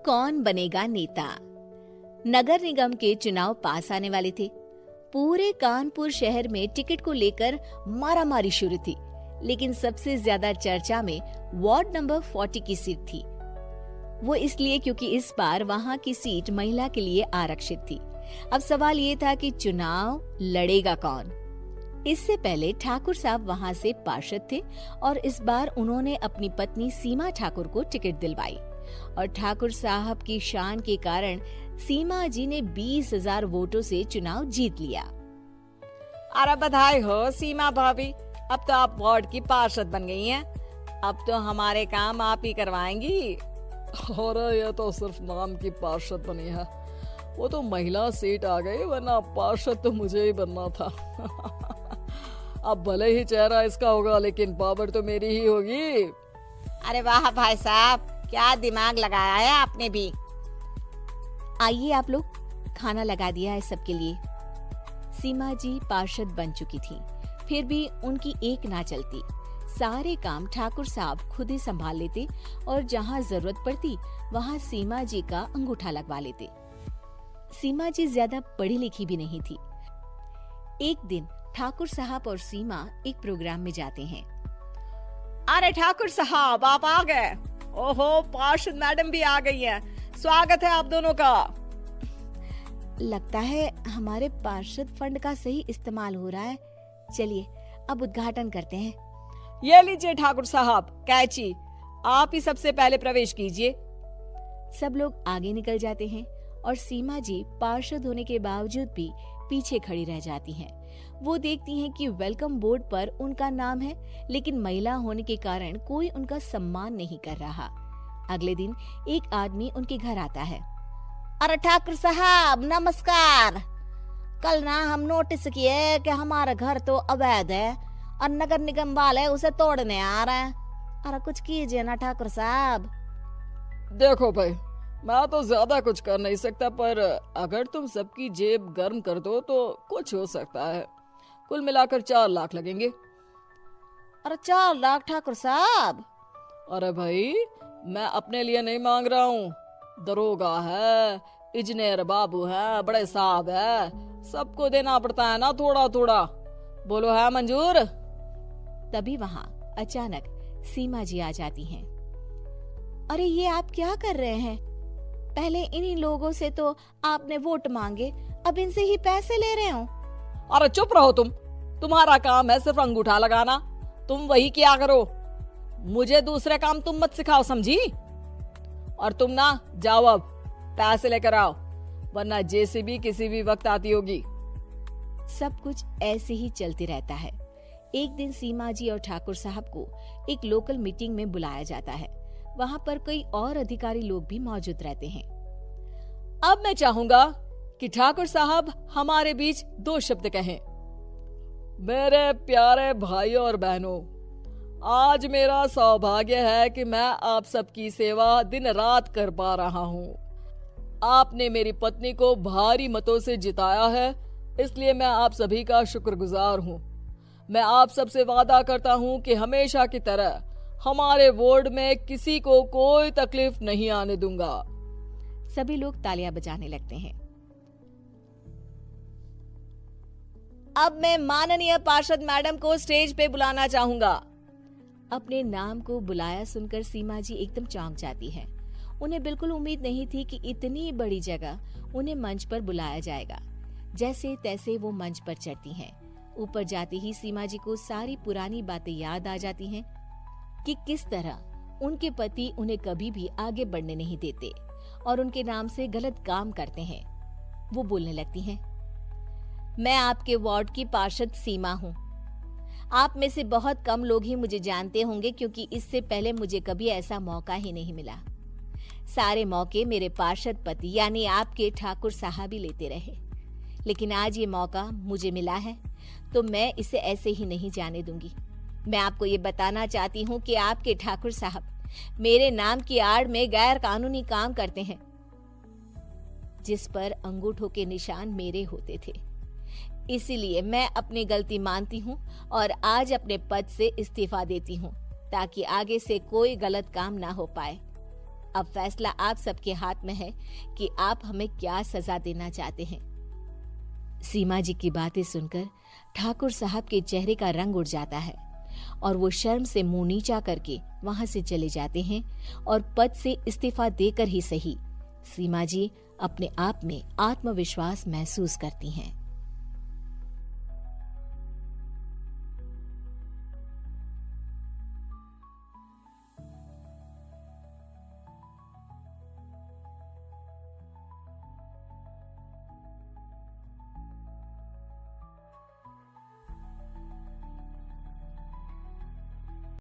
कौन बनेगा नेता। नगर निगम के चुनाव पास आने वाले थे। पूरे कानपुर शहर में टिकट को लेकर मारामारी शुरू थी, लेकिन सबसे ज्यादा चर्चा में वार्ड नंबर 40 की सीट थी। वो इसलिए क्योंकि इस बार वहां की सीट महिला के लिए आरक्षित थी। अब सवाल ये था कि चुनाव लड़ेगा कौन। इससे पहले ठाकुर साहब वहां से पार्षद थे और इस बार उन्होंने अपनी पत्नी सीमा ठाकुर को टिकट दिलवाई और ठाकुर साहब की शान के कारण सीमा जी ने 20,000 वोटों से चुनाव जीत लिया। अरे बधाई हो सीमा भाभी, अब तो आप वार्ड की पार्षद बन गई हैं। अब तो हमारे काम आप ही करवाएंगी। अरे ये तो सिर्फ नाम की पार्षद बनी है, वो तो महिला सीट आ गई, वरना पार्षद तो मुझे ही बनना था। अब भले ही चेहरा इसका होगा, लेकिन पावर तो मेरी ही होगी। अरे वाह भाई साहब, क्या दिमाग लगाया है आपने भी। आइए आप लोग, खाना लगा दिया है सबके लिए। सीमा जी पार्षद बन चुकी थी, फिर भी उनकी एक ना चलती। सारे काम ठाकुर साहब खुद ही संभाल लेते और जहाँ जरूरत पड़ती वहाँ सीमा जी का अंगूठा लगवा लेते। सीमा जी ज्यादा पढ़ी लिखी भी नहीं थी। एक दिन ठाकुर साहब और सीमा एक प्रोग्राम में जाते हैं। अरे ठाकुर साहब, आप आ गए। ओहो, पार्षद मैडम भी आ गई हैं। स्वागत है आप दोनों का। लगता है हमारे पार्षद फंड का सही इस्तेमाल हो रहा है। चलिए अब उद्घाटन करते हैं। ये लीजिए ठाकुर साहब कैची, आप ही सबसे पहले प्रवेश कीजिए। सब लोग आगे निकल जाते हैं और सीमा जी पार्षद होने के बावजूद भी पीछे खड़ी रह जाती हैं। वो देखती हैं कि वेलकम बोर्ड पर उनका नाम है, लेकिन महिला होने के कारण कोई उनका सम्मान नहीं कर रहा। अगले दिन एक आदमी उनके घर आता है। अरे ठाकुर साहब नमस्कार। कल ना हम नोटिस किए कि हमारा घर तो अवैध है और नगर निगम वाले उसे तोड़ने आ रहे हैं। अरे कुछ कीजिए ना ठाकुर साहब। देखो भाई, मैं तो ज्यादा कुछ कर नहीं सकता, पर अगर तुम सबकी जेब गर्म कर दो तो कुछ हो सकता है। कुल मिलाकर 4 लाख लगेंगे। अरे 4 लाख ठाकुर साहब? अरे भाई, मैं अपने लिए नहीं मांग रहा हूँ। दरोगा है, इंजीनियर बाबू है, बड़े साहब है, सबको देना पड़ता है ना थोड़ा थोड़ा। बोलो है मंजूर? तभी वहाँ अचानक सीमा जी आ जाती हैं। अरे ये आप क्या कर रहे हैं? पहले इन्हीं लोगों से तो आपने वोट मांगे, अब इनसे ही पैसे ले रहे हो। अरे चुप रहो तुम, तुम्हारा काम है सिर्फ अंगूठा लगाना, तुम वही किया करो। मुझे दूसरे काम तुम मत सिखाओ, समझी? और तुम ना जाओ, अब पैसे लेकर आओ, वरना जेसीबी किसी भी वक्त आती होगी। सब कुछ ऐसे ही चलते रहता है। एक दिन सीमा जी और ठाकुर साहब को एक लोकल मीटिंग में बुलाया जाता है। वहाँ पर कई और अधिकारी लोग भी मौजूद रहते हैं। अब मैं चाहूंगा कि ठाकुर साहब हमारे बीच 2 शब्द कहें। मेरे प्यारे भाइयों और बहनों, आज मेरा सौभाग्य है कि मैं आप सबकी सेवा दिन रात कर पा रहा हूँ। आपने मेरी पत्नी को भारी मतों से जिताया है, इसलिए मैं आप सभी का शुक्रगुजार हूँ। मैं आप सबसे वादा करता हूँ कि हमेशा की तरह हमारे वार्ड में किसी को कोई तकलीफ नहीं आने दूंगा। सभी लोग तालियां बजाने लगते हैं। अब मैं माननीय पार्षद मैडम को स्टेज पे बुलाना चाहूंगा। अपने नाम को बुलाया सुनकर सीमा जी एकदम चौंक जाती है। उन्हें बिल्कुल उम्मीद नहीं थी कि इतनी बड़ी जगह उन्हें मंच पर बुलाया जाएगा। जैसे तैसे वो मंच पर चढ़ती हैं। ऊपर जाते ही सीमा जी को सारी पुरानी बातें याद आ जाती हैं कि किस तरह उनके पति उन्हें कभी भी आगे बढ़ने नहीं देते और उनके नाम से गलत काम करते हैं। वो बोलने लगती हैं, मैं आपके वार्ड की पार्षद सीमा हूँ। आप में से बहुत कम लोग ही मुझे जानते होंगे, क्योंकि इससे पहले मुझे कभी ऐसा मौका ही नहीं मिला। सारे मौके मेरे पार्षद पति यानी आपके ठाकुर साहब ही लेते रहे, लेकिन आज ये मौका मुझे मिला है तो मैं इसे ऐसे ही नहीं जाने दूंगी। मैं आपको ये बताना चाहती हूँ कि आपके ठाकुर साहब मेरे नाम की आड़ में गैर कानूनी काम करते हैं, जिस पर अंगूठों के निशान मेरे होते थे। इसीलिए मैं अपनी गलती मानती हूँ और आज अपने पद से इस्तीफा देती हूँ, ताकि आगे से कोई गलत काम ना हो पाए। अब फैसला आप सबके हाथ में है कि आप हमें क्या सजा देना चाहते हैं। सीमा जी की बातें सुनकर ठाकुर साहब के चेहरे का रंग उड़ जाता है और वो शर्म से मुंह नीचा करके वहां से चले जाते हैं और पद से इस्तीफा देकर ही सही सीमा जी अपने आप में आत्मविश्वास महसूस करती हैं।